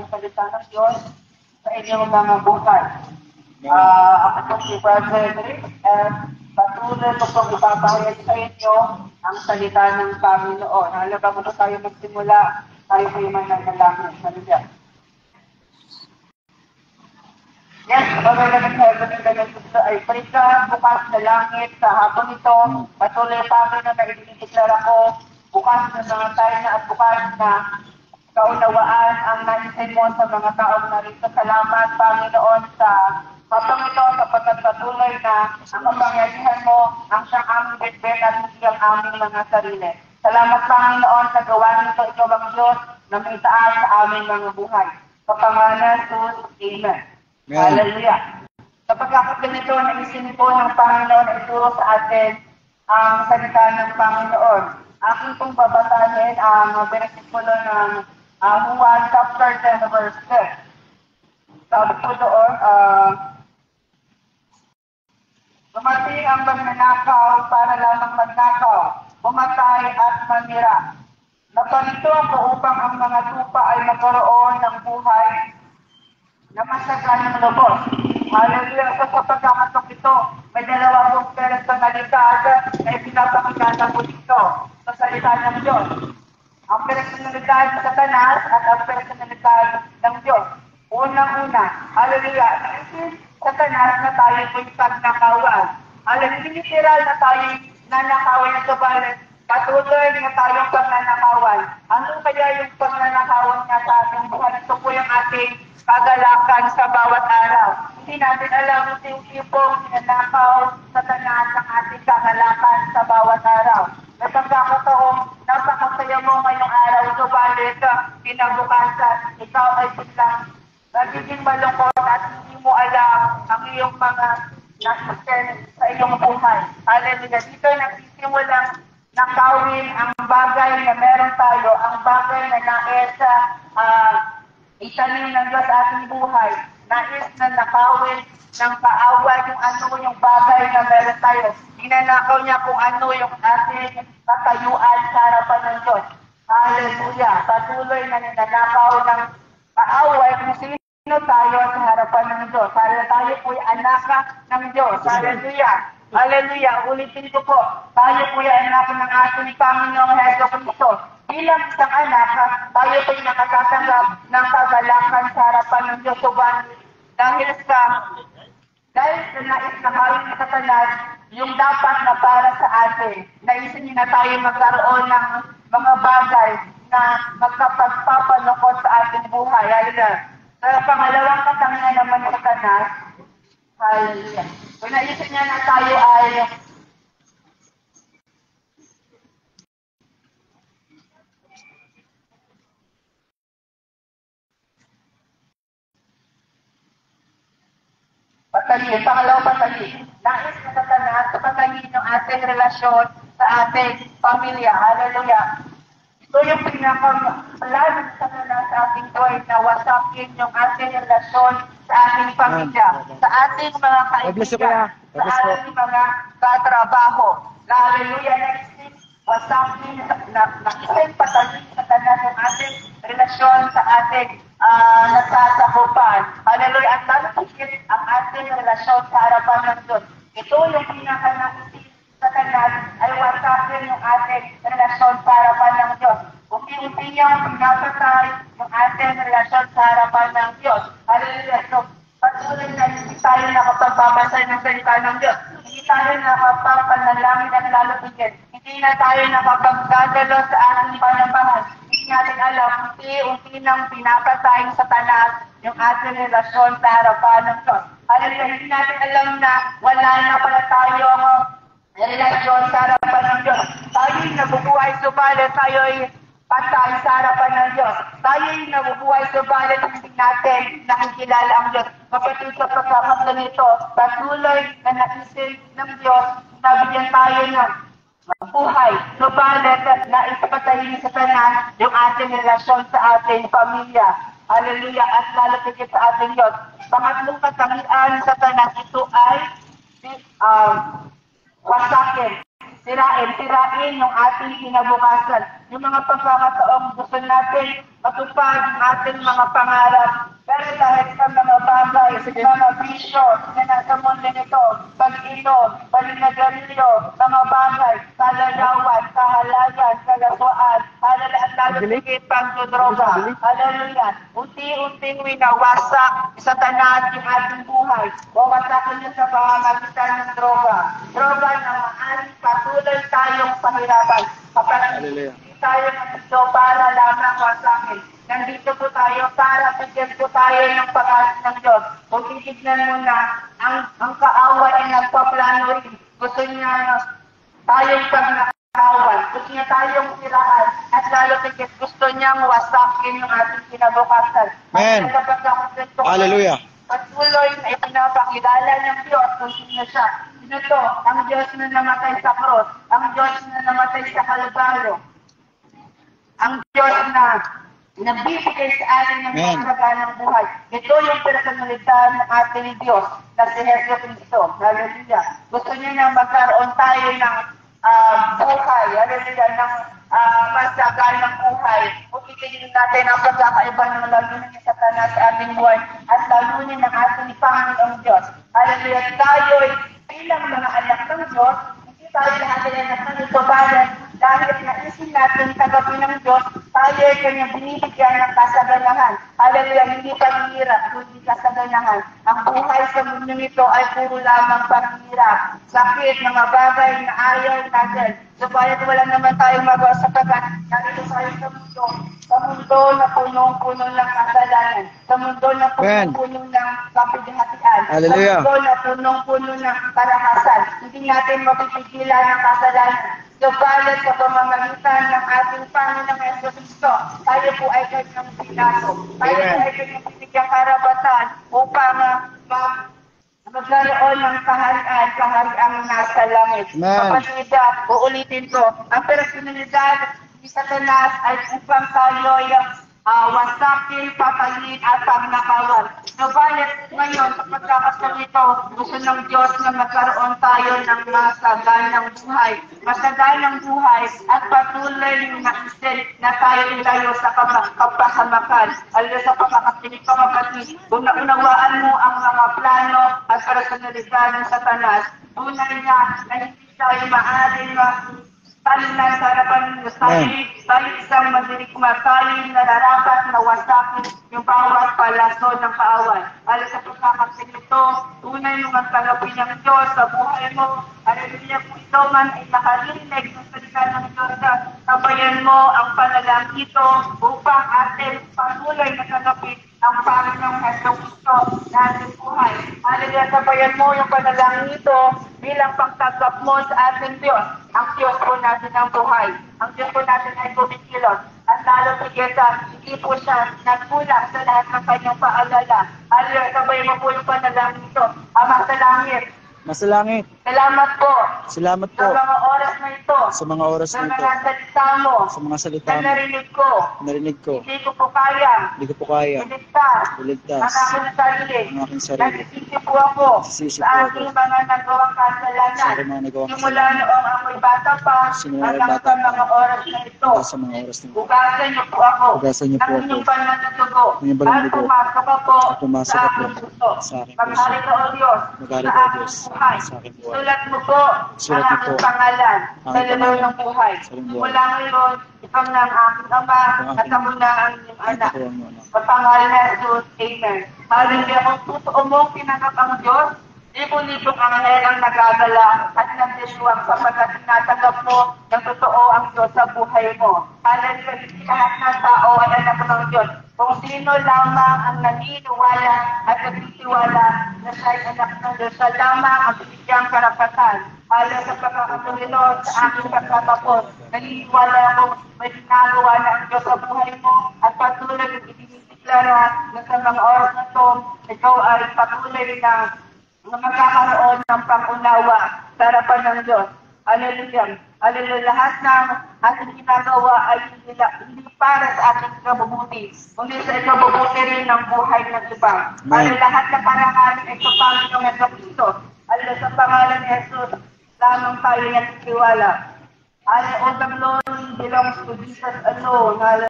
ang salita ng Diyos sa inyong mga buhay. Ako po si Brother Rick at patuloy ko pong ipapahayag sa inyo ang salita ng Panginoon. Halaga mo na tayo magsimula, tayo po yung mananalangin. Hallelujah. Yes, Father God in heaven, in the name of Jesus, I pray ka, bukas na langit sa hapon ito, patuloy Panginoon na idinideklara ko, bukas na mga tayo na at bukas na kaunawaan ang naisin mo sa mga taong narito. Salamat, Panginoon, sa hapon ito, sapagkat patuloy na ang kapangyarihan mo ang siyang aming bitbit at hindi ang aming mga sarili. Salamat, Panginoon, sa gawa nito, ikaw ang Diyos na may taas sa aming mga buhay. Sa pangalan Jesus, Amen. Hallelujah. Sa pagkakaganito, naisin po ng Panginoon na ituro sa atin ang salita ng Panginoon. Aking pong babasahin ang versikulo ng Juan chapter 10 verse 10. Sabi po doon, dumating ang magnanakaw para lamang magnakaw, pumatay at manira. Naparito ako upang ang mga tupa ay magkaroon ng buhay na masaganang lubos. Hallelujah. So sa pagkakatok ito, may dalawa pong personalidad na ipinapakita po dito sa salita ng Diyos. Ang personalidad ng Satanas at ang personalidad ng Diyos. Unang-una, hallelujah, naisin Satanas na tayo po yung pagnakawan. Hallelujah, literal na tayo nanakawan na subalit. Patuloy na tayong pagnanakawan. Ano kaya yung pagnanakawan niya sa ating buhay? Ito po yung ating kagalakan sa bawat araw. Hindi natin alam yung tipong ninanakaw Satanas ang ating kagalakan sa bawat araw. May pagkakataong napakasaya mo ngayong araw, subalit kinabukasan, ikaw ay biglang nagiging malungkot at hindi mo alam ang iyong mga nasusen sa iyong buhay. Hallelujah. Dito nagsisimulang nakawin ang bagay na meron tayo, ang bagay na nais itanim ng Diyos ating buhay, nais na nakawin ng kaaway yung ano yung bagay na meron tayo. Ninanakaw niya kung ano yung ating katayuan sa harapan ng Diyos. Hallelujah. Patuloy na ninanakaw ng kaaway kung sino tayo sa harapan ng Diyos. Hallelujah. Tayo po'y anak ng Diyos. Hallelujah. Hallelujah. Ulitin ko po. Tayo po'y anak ng ating Panginoong Jesucristo. Bilang isang anak, tayo po'y nakatatanggap ng kagalakan sa harapan ng Diyos. Subalit, dahil sa nais na kawin ng Satanas, yung dapat na para sa atin, naisin niya na tayo magkaroon ng mga bagay na magkapagpapalungkot sa ating buhay. Hallelujah. Sa pangalawang katangian naman ng Satanas, hallelujah. Kung naisin niya na tayo ay patayin, pangalawang patayin. Nais na Satanas, patayin yung ating relasyon sa ating pamilya. Hallelujah. Ito yung pinaka-plan ng Satanas sa ating buhay na wasakin yung ating relasyon sa ating pamilya, sa ating mga kaibigan, sa ating mga katrabaho. Hallelujah. Nais wasakin, nakisay patayin sa Satanas yung ating relasyon sa ating nasasakupan. Hallelujah. At lalo higit ang ating relasyon sa harapan ng Diyos. Ito yung pinaka-naisip sa Satanas ay wasakin yung ating relasyon sa harapan ng Diyos. Unti-unti niyang pinapatay yung ating relasyon sa harapan ng Diyos. Hallelujah. So, patuloy na hindi tayo nakapagbabasa ng salita ng Diyos. Hindi tayo nakapapanalangin at lalo higit. Hindi na tayo nakapagdadalo sa ating panambahan. Hindi natin alam, unti-unti nang pinapatay ng Satanas yung ating relasyon sa harapan ng Diyos. Hallelujah. Hindi natin alam na wala na pala tayong relasyon sa harapan ng Diyos. Tayo'y nabubuhay, subalit tayo'y patay sa harapan ng Diyos. Tayo'y nabubuhay, subalit hindi natin nakikilala ang Diyos. Kapatid sa pagkakataon nito, patuloy na naisip ng Diyos, nabigyan tayo ng buhay. Subalit na ipapatayin sa Satanas yung ating relasyon sa ating pamilya. Hallelujah. At lalapigit sa ating Diyos. Pangatlong katangian sa Satanas, ito ay wasakin. Sirain yung ating kinabukasan. yung mga pagkakataong gusto natin matupad ang ating mga pangarap. Pero dahil sa mga bagay, mga bisyo na nasa mundo nito, pag-inom, palinagarilyo, mga bagay, kalalawan, kahalayan, kalaswaan, at lalo higit pagdodroga. Hallelujah. Unti-unting winawasak sa tanan yung ating buhay. Wawasakin niya sa pamamagitan ng droga. Droga na maaaring patuloy tayong pahirapan. Kapag hindi tayo nandito para lamang wasakin. Nandito po tayo para bigyan po tayo ng pag-asa ng Diyos. Kung titignan mo na, ang kaawa ay nagpaplano rin. Gusto niya tayong pagnakawan. Gusto niya tayong siraan. At lalo tigit gusto niyang wasakin yung ating kinabukasan. Amen. Hallelujah. Patuloy na ipinapakilala ng Diyos kung sino siya. Sino to? Ang Diyos na namatay sa cross. Ang Diyos na namatay sa Kalbaryo. Ang Diyos na nagbibigay sa atin ng pagkaganang buhay. Ito yung personalidad ng ating Diyos na si Jesu Cristo. Hallelujah. Gusto niya na magkaroon tayo ng buhay. Hallelujah. Ng masaganang buhay. Kung itigil natin ang pagkakaiba ng lalunin ni Satanas sa ating buhay at lalunin ng ating Panginoong Diyos. Hallelujah. Tayo'y bilang mga anak ng Diyos, hindi tayo lahat ay anak ng itobalan dahil naisin natin kagabi ng Diyos, tayo ay kanyang binibigyan ng kasaganahan. Hallelujah, hindi paghihirap, kundi kasaganahan. Ang buhay sa mundo nito ay puro lamang paghihirap, sakit, mga bagay na ayaw natin. Subalit wala naman tayong magawa sapagkat narito tayo sa mundo na punong-puno ng kasalanan, sa mundo na punong-puno ng kapigihatian, sa mundo na punong-puno ng karahasan. Hindi natin mapipigilan ng kasalanan. Subalit sa pamamagitan ng ating Panginoong Jesucristo, tayo po ay kanyang pinaso. Tayo po ay kanyang binigyang karapatan upang magkaroon ng kahariang nasa langit. Kapatid, uulitin ko, ang personalidad ni Satanas ay upang tayo wasakin, patayin at pagnakawan. Subalit ngayon, sa pagkakasang ito, gusto ng Diyos na magkaroon tayo ng masaganang buhay. Masaganang buhay at patuloy na isin na tayo sa kapahamakan. Alam sa pagkakakinig ka kapatid, kung naunawaan mo ang mga plano at personalidad ng Satanas, tunay na hindi tayo maaaring talinan sa harapan ng tayo isang madirikma, tayo nararapat na wasakin yung bawat palaso ng kaaway. Alam sa pagkakasin ito, tunay mong magtanggapin ng Diyos sa buhay mo. Hallelujah po ito man ay nakarinig ng salita ng Diyos na sabayan mo ang panalangin ito upang atin patuloy na tanggapin ang Panginoong Jesucristo na ating buhay. Hallelujah, sabayan mo yung panalangin ito bilang pagtanggap mo sa ating Diyos. Ang Diyos po natin ang buhay. Ang Diyos po natin ay kumikilos. At lalo higita, hindi po siya nagkulang sa lahat ng kanyang paalala. Hallelujah, sabayan mo po yung panalangin ito. Ama sa langit. Masalangit. Salamat po. Salamat po. Sa mga oras na ito. Sa mga oras na ito. Sa mga salita mo. Sa mga salita na mo. narinig ko. Narinig ko. Hindi ko po kaya. Hindi ko po kaya. Iligtas. Ang aking sarili. Ang aking sarili. Nagsisisi po ako. Nagsisisi po sa ako. aking mga nagawang kasalanan. Sa aking mga nagawang Simula kasalanan. noong ako'y bata pa. Simula Hanggang bata sa pa. mga oras na ito. Hanggang sa mga oras na ito. Hugasan niyo po ako. Hugasan niyo po Ang ako. inyong banal na dugo. Ang inyong banal na dugo. At pumasok ako At pumasok sa ako aking puso. sa aking puso. Maghari ka o Diyos. Maghari sa ka o aking Diyos. buhay. Sa aking buhay. Sulat mo po Sulat ang mo aking po pangalan ang sa aking lalaw pangalan ng buhay. sa iyong buhay. Mula ngayon, ikaw na ang aking ama at ako na ang inyong anak. Ako ang iyong anak. Sa pangalan ng Jesus, Amen. Hallelujah. Kung totoo mong tinanggap ang Diyos, libo-libong anghel ang nagagala at nagdiswang sapagkat tinatanggap mo ng totoo ang Diyos sa buhay mo. Hallelujah. Lahat ng tao ay anak ng Diyos. Kung sino lamang ang naniniwala at nagtitiwala na siya'y anak ng Diyos, sa lamang ang binigyang karapatan. Alam sa pagkakatulino sa aking pagkatapos, naniniwala akong may ginagawa na ang Diyos sa buhay mo at patuloy na idinideklara na sa mga oras na ito, ikaw ay patuloy na magkakaroon ng pangunawa sa harapan ng Diyos. Hallelujah. Hallelujah. Lahat ng ating ginagawa ay hindi para sa ating kabubuti, kundi sa ikabubuti rin ng buhay ng iba. Hallelujah. Lahat ng parangalan ay sa Panginoong Jesucristo. Hallelujah. Sa pangalan ni Jesus, lamang tayo nagtitiwala. All the glory belongs to Jesus alone. Hallelujah.